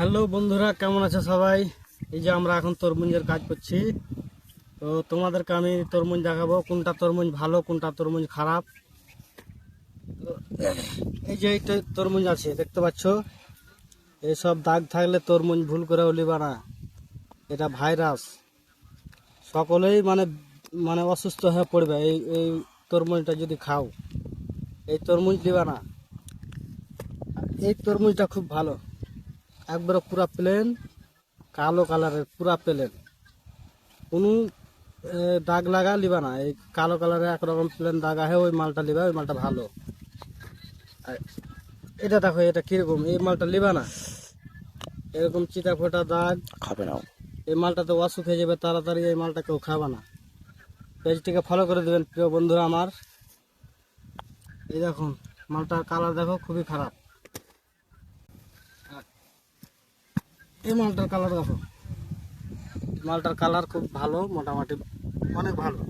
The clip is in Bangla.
হ্যালো বন্ধুরা, কেমন আছে সবাই? এই যে আমরা এখন তরমুজের কাজ করছি। তো তোমাদেরকে আমি তরমুজ দেখাবো, কোনটা তরমুজ ভালো কোনটা তরমুজ খারাপ। তো এই যে এই তরমুজ আছে দেখতে পাচ্ছ, এইসব দাগ থাকলে তরমুজ ভুল করেও লিবা না। এটা ভাইরাস, সকলেই মানে মানে অসুস্থ হয়ে পড়বে এই এই তরমুজটা যদি খাও। এই তরমুজ লিবা না। এই তরমুজটা খুব ভালো, একবারে পুরা প্লেন, কালো কালারের পুরা প্লেন, কোনো দাগ লাগা লিবা না। এই কালো কালারে একরকম প্লেন দাগ আছে, ওই মালটা লিবা, ওই মালটা ভালো। আর এটা দেখো, এটা কিরকম, এই মালটা লিবা না। এরকম চিটা ফোটা দাগ খাবে না। এই মালটা তো অসুখ হয়ে যাবে তাড়াতাড়ি, এই মালটা কেউ খাবে না। পেজটিকে ফলো করে দেবেন প্রিয় বন্ধুরা আমার। এই দেখুন মালটার কালার দেখো, খুবই খারাপ। আর এই মালটার কালার দেখো, মালটার কালার খুব ভালো, মোটামুটি অনেক ভালো।